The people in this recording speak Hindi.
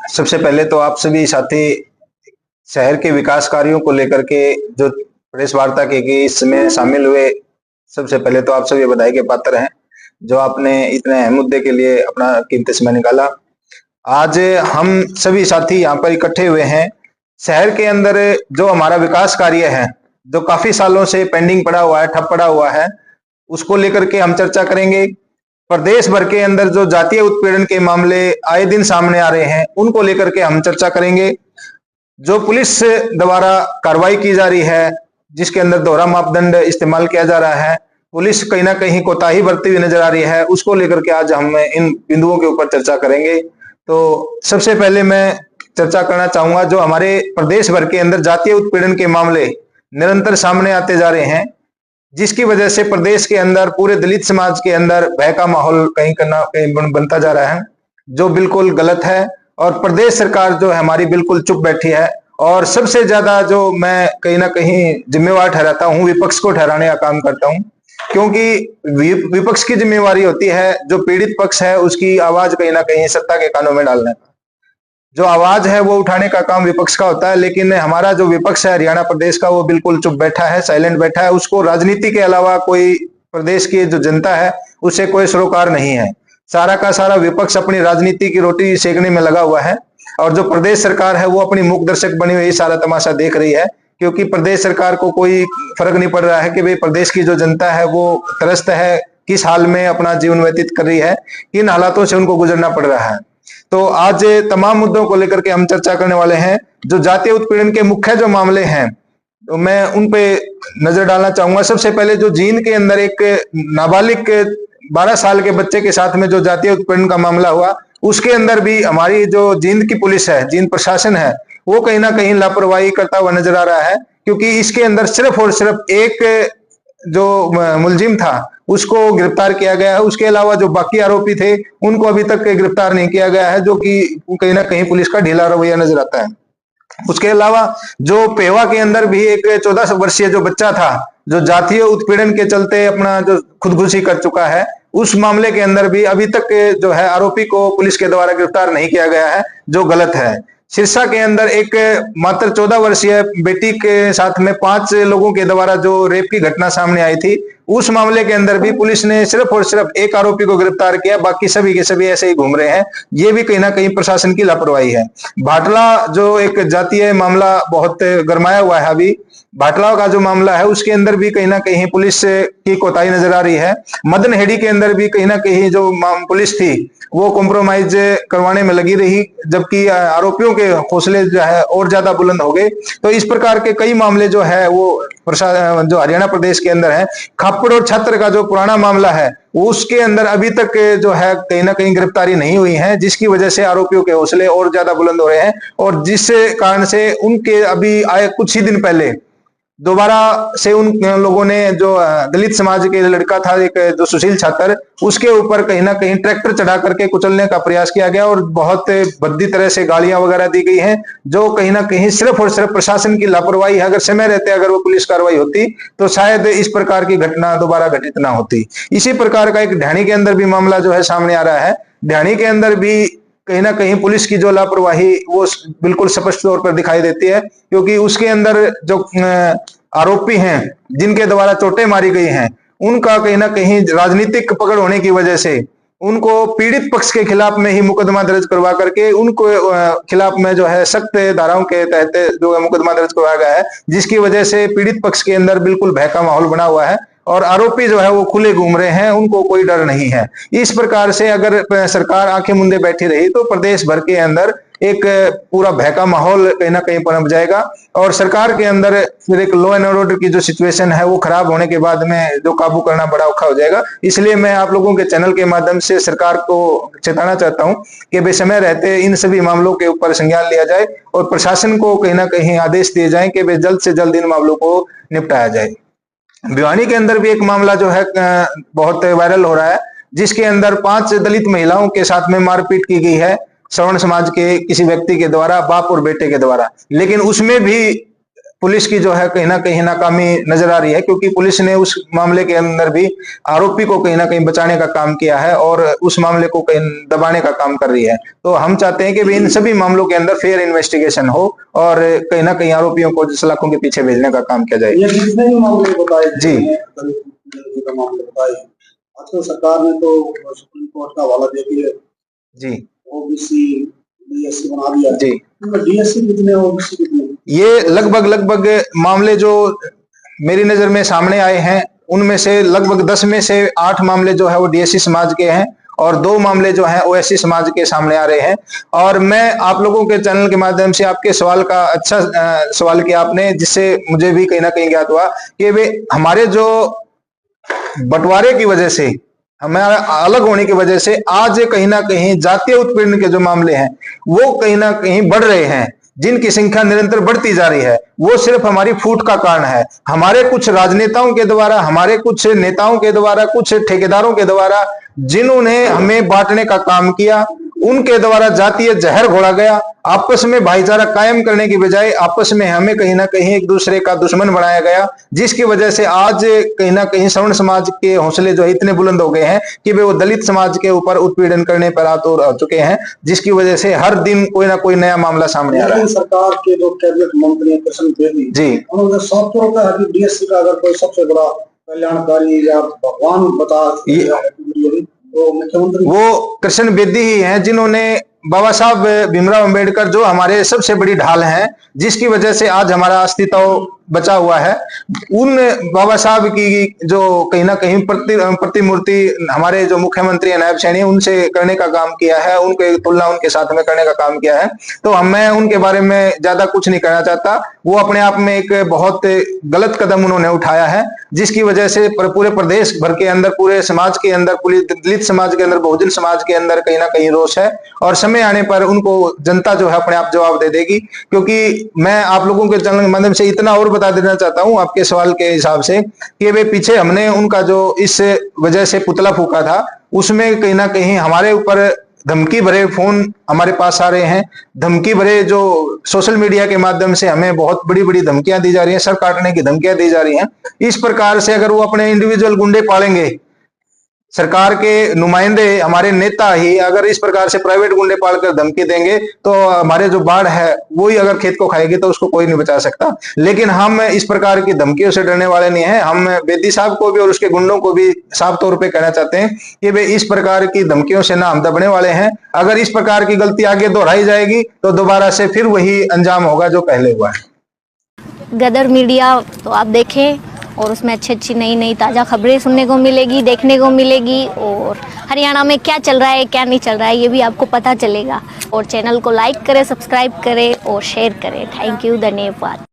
सबसे पहले तो आप सभी साथी शहर के विकास कार्यों को लेकर के जो प्रेस वार्ता की इसमें शामिल हुए, सबसे पहले तो आप सभी बधाई के पात्र हैं जो आपने इतने अहम मुद्दे के लिए अपना कीमती समय निकाला। आज हम सभी साथी यहाँ पर इकट्ठे हुए हैं। शहर के अंदर जो हमारा विकास कार्य है, जो काफी सालों से पेंडिंग पड़ा हुआ है, ठप पड़ा हुआ है, उसको लेकर के हम चर्चा करेंगे। प्रदेश भर के अंदर जो जातीय उत्पीड़न के मामले आए दिन सामने आ रहे हैं, उनको लेकर के हम चर्चा करेंगे। जो पुलिस द्वारा कार्रवाई की जा रही है, जिसके अंदर दोहरा मापदंड इस्तेमाल किया जा रहा है, पुलिस कहीं ना कहीं कोताही बरती हुई नजर आ रही है, उसको लेकर के आज हम इन बिंदुओं के ऊपर चर्चा करेंगे। तो सबसे पहले मैं चर्चा करना चाहूंगा, जो हमारे प्रदेश भर के अंदर जातीय उत्पीड़न के मामले निरंतर सामने आते जा रहे हैं, जिसकी वजह से प्रदेश के अंदर पूरे दलित समाज के अंदर भय का माहौल कहीं कहीं बनता जा रहा है, जो बिल्कुल गलत है। और प्रदेश सरकार जो है हमारी बिल्कुल चुप बैठी है। और सबसे ज्यादा जो मैं कहीं ना कहीं जिम्मेवार ठहराता हूं, विपक्ष को ठहराने का काम करता हूं, क्योंकि विपक्ष की जिम्मेवारी होती है जो पीड़ित पक्ष है उसकी आवाज कहीं ना कहीं सत्ता के कानों में डालने का, जो आवाज है वो उठाने का काम विपक्ष का होता है। लेकिन हमारा जो विपक्ष है हरियाणा प्रदेश का, वो बिल्कुल चुप बैठा है, साइलेंट बैठा है। उसको राजनीति के अलावा कोई प्रदेश की जो जनता है उससे कोई सरोकार नहीं है। सारा का सारा विपक्ष अपनी राजनीति की रोटी सेकने में लगा हुआ है, और जो प्रदेश सरकार है वो अपनी मूक दर्शक बनी हुई सारा तमाशा देख रही है, क्योंकि प्रदेश सरकार को कोई फर्क नहीं पड़ रहा है कि भाई प्रदेश की जो जनता है वो त्रस्त है, किस हाल में अपना जीवन व्यतीत कर रही है, किन हालातों से उनको गुजरना पड़ रहा है। तो आज तमाम मुद्दों को लेकर के हम चर्चा करने वाले हैं। जो जातीय उत्पीड़न के मुख्य जो मामले हैं, तो मैं उन पे नजर डालना चाहूंगा। सबसे पहले जो जींद के अंदर एक नाबालिग 12 साल के बच्चे के साथ में जो जातीय उत्पीड़न का मामला हुआ, उसके अंदर भी हमारी जो जींद की पुलिस है, जींद प्रशासन है, वो कहीं ना कहीं लापरवाही करता हुआ नजर आ रहा है। क्योंकि इसके अंदर सिर्फ और सिर्फ एक जो मुलजिम था उसको गिरफ्तार किया गया है, उसके अलावा जो बाकी आरोपी थे उनको अभी तक गिरफ्तार नहीं किया गया है, जो कि कहीं ना कहीं पुलिस का ढीला रवैया नजर आता है। उसके अलावा जो पेवा के अंदर भी एक 14 वर्षीय जो बच्चा था, जो जातीय उत्पीड़न के चलते अपना जो खुदकुशी कर चुका है, उस मामले के अंदर भी अभी तक जो है आरोपी को पुलिस के द्वारा गिरफ्तार नहीं किया गया है, जो गलत है। सिरसा के अंदर एक मात्र 14 वर्षीय बेटी के साथ में 5 लोगों के द्वारा जो रेप की घटना सामने आई थी, उस मामले के अंदर भी पुलिस ने सिर्फ और सिर्फ एक आरोपी को गिरफ्तार किया, बाकी सभी के सभी ऐसे ही घूम रहे हैं। ये भी कहीं ना कहीं प्रशासन की लापरवाही है। भाटला जो एक जातीय मामला बहुत गरमाया हुआ है, अभी भाटला का जो मामला है उसके अंदर भी कहीं ना कहीं पुलिस की कोताही नजर आ रही है। मदन हेड़ी के अंदर भी कहीं ना कहीं जो पुलिस थी वो कॉम्प्रोमाइज करवाने में लगी रही, जबकि आरोपियों के हौसले जो है और ज्यादा बुलंद हो गए। तो इस प्रकार के कई मामले जो है वो जो हरियाणा प्रदेश के अंदर है। खापड़ और छात्र का जो पुराना मामला है उसके अंदर अभी तक जो है कहीं ना कहीं गिरफ्तारी नहीं हुई है, जिसकी वजह से आरोपियों के हौसले और ज्यादा बुलंद हो रहे हैं, और जिस कारण से उनके अभी आए कुछ ही दिन पहले दोबारा से उन लोगों ने जो दलित समाज के लड़का था, एक जो सुशील छात्र, उसके ऊपर कहीं ना कहीं ट्रैक्टर चढ़ा करके कुचलने का प्रयास किया गया, और बहुत भद्दी तरह से गालियां वगैरह दी गई हैं, जो कहीं ना कहीं सिर्फ और सिर्फ प्रशासन की लापरवाही है। अगर समय रहते अगर वो पुलिस कार्रवाई होती तो शायद इस प्रकार की घटना दोबारा घटित ना होती। इसी प्रकार का एक ढाणी के अंदर भी मामला जो है सामने आ रहा है। ढाणी के अंदर भी कहीं ना कहीं पुलिस की जो लापरवाही वो बिल्कुल स्पष्ट तौर पर दिखाई देती है, क्योंकि उसके अंदर जो आरोपी हैं जिनके द्वारा चोटें मारी गई हैं, उनका कहीं ना कहीं राजनीतिक पकड़ होने की वजह से उनको पीड़ित पक्ष के खिलाफ में ही मुकदमा दर्ज करवा करके उनको खिलाफ में जो है सख्त धाराओं के तहत जो है मुकदमा दर्ज करवाया गया है, जिसकी वजह से पीड़ित पक्ष के अंदर बिल्कुल भय का माहौल बना हुआ है, और आरोपी जो है वो खुले घूम रहे हैं, उनको कोई डर नहीं है। इस प्रकार से अगर सरकार आंखें मूंदे बैठी रही तो प्रदेश भर के अंदर एक पूरा भय का माहौल कहीं ना कहीं पनप जाएगा, और सरकार के अंदर फिर एक लॉ एंड ऑर्डर की जो सिचुएशन है वो खराब होने के बाद में जो काबू करना बड़ा औखा हो जाएगा। इसलिए मैं आप लोगों के चैनल के माध्यम से सरकार को चेताना चाहता हूं कि बेसमय रहते इन सभी मामलों के ऊपर संज्ञान लिया जाए, और प्रशासन को कहीं ना कहीं आदेश दिए जाए कि जल्द से जल्द इन मामलों को निपटाया जाए। भिवानी के अंदर भी एक मामला जो है बहुत वायरल हो रहा है, जिसके अंदर 5 दलित महिलाओं के साथ में मारपीट की गई है श्रवण समाज के किसी व्यक्ति के द्वारा, बाप और बेटे के द्वारा। लेकिन उसमें भी पुलिस की जो है कहीं ना कहीं नाकामी नजर आ रही है, क्योंकि पुलिस ने उस मामले के अंदर भी आरोपी को कहीं ना कहीं बचाने का काम किया है और उस मामले को कहीं दबाने का काम कर रही है। तो हम चाहते हैं कि भी इन सभी मामलों के अंदर फेयर इन्वेस्टिगेशन हो और कहीं ना कहीं आरोपियों को सलाखों के पीछे भेजने का काम किया जाए। जितने भी मामले बताए जी मामले बताए, आजकल सरकार ने तो सुप्रीम कोर्ट का हवाला दे दिया जी ओबीसी डीएससी बना दिया जी। डीएससी कितने ओबीसी कितने? ये लगभग मामले जो मेरी नजर में सामने आए हैं, उनमें से लगभग 10 में से 8 मामले जो है वो डीएससी समाज के हैं और 2 मामले जो हैं ओएससी समाज के सामने आ रहे हैं। और मैं आप लोगों के चैनल के माध्यम से आपके सवाल का अच्छा सवाल किया आपने, जिससे मुझे भी कहीं ना कहीं ज्ञात हुआ कि वे हमारे जो बंटवारे की वजह से, हमारा अलग होने की वजह से आज कहीं ना कहीं जातीय उत्पीड़न के जो मामले हैं वो कहीं ना कहीं बढ़ रहे हैं, जिनकी संख्या निरंतर बढ़ती जा रही है। वो सिर्फ हमारी फूट का कारण है। हमारे कुछ राजनेताओं के द्वारा, हमारे कुछ नेताओं के द्वारा, कुछ ठेकेदारों के द्वारा जिन्होंने हमें बांटने का काम किया, उनके द्वारा जातीय जहर घोला गया। आपस में भाईचारा कायम करने की बजाय आपस में हमें कहीं ना कहीं एक दूसरे का दुश्मन बनाया गया, जिसकी वजह से आज कहीं ना कहीं सवर्ण समाज के हौसले जो है इतने बुलंद हो गए हैं कि वे वो दलित समाज के ऊपर उत्पीड़न करने पर आतुर हो चुके हैं, जिसकी वजह से हर दिन कोई ना कोई नया मामला सामने आ रहा है। सरकार के जो कैबिनेट मंत्री कृष्ण बेदी जी, उन्होंने साफ तौर पर कि डीएससी का अगर कोई सबसे बड़ा कल्याणकारी या भगवान बता तो मुख्यमंत्री वो कृष्ण बेदी ही हैं, जिन्होंने बाबा साहब भीमराव अंबेडकर जो हमारे सबसे बड़ी ढाल हैं, जिसकी वजह से आज हमारा अस्तित्व बचा हुआ है, उन बाबा साहब की जो कहीं ना कहीं प्रतिमूर्ति हमारे जो मुख्यमंत्री है नायब सैनी, उनसे करने का काम किया है, उनके तुलना उनके साथ में करने का काम किया है। तो मैं उनके बारे में ज्यादा कुछ नहीं कहना चाहता। वो अपने आप में एक बहुत गलत कदम उन्होंने उठाया है, जिसकी वजह से पूरे प्रदेश भर के अंदर, पूरे समाज के अंदर, पूरे दलित समाज के अंदर, बहुजन समाज के अंदर कहीं ना कहीं रोष है और समय आने पर उनको जनता जो है अपने आप जवाब दे देगी। क्योंकि मैं आप लोगों के चैनल के माध्यम से इतना और बता देना चाहता हूं आपके सवाल के हिसाब से कि वे पीछे हमने उनका जो इस वजह से पुतला फूका था, उसमें कहीं ना कहीं हमारे ऊपर धमकी भरे फोन हमारे पास आ रहे हैं, धमकी भरे जो सोशल मीडिया के माध्यम से हमें बहुत बड़ी बड़ी धमकियां दी जा रही हैं, सर काटने की धमकियां दी जा रही हैं। इस प्रकार से अगर वो अपने इंडिविजुअल गुंडे पालेंगे, सरकार के नुमाइंदे, हमारे नेता ही अगर इस प्रकार से प्राइवेट गुंडे पालकर धमकी देंगे, तो हमारे जो बाढ़ है वो ही अगर खेत को खाएगी तो उसको कोई नहीं बचा सकता। लेकिन हम इस प्रकार की धमकियों से डरने वाले नहीं हैं। हम बेदी साहब को भी और उसके गुंडों को भी साफ तौर पे कहना चाहते हैं कि वे इस प्रकार की धमकियों से ना हम दबने वाले हैं। अगर इस प्रकार की गलती आगे दोहराई जाएगी तो दोबारा से फिर वही अंजाम होगा जो पहले हुआ है। गदर मीडिया तो आप देखें और उसमें अच्छी अच्छी नई नई ताज़ा खबरें सुनने को मिलेगी, देखने को मिलेगी, और हरियाणा में क्या चल रहा है क्या नहीं चल रहा है ये भी आपको पता चलेगा। और चैनल को लाइक करें, सब्सक्राइब करें और शेयर करें। थैंक यू, धन्यवाद।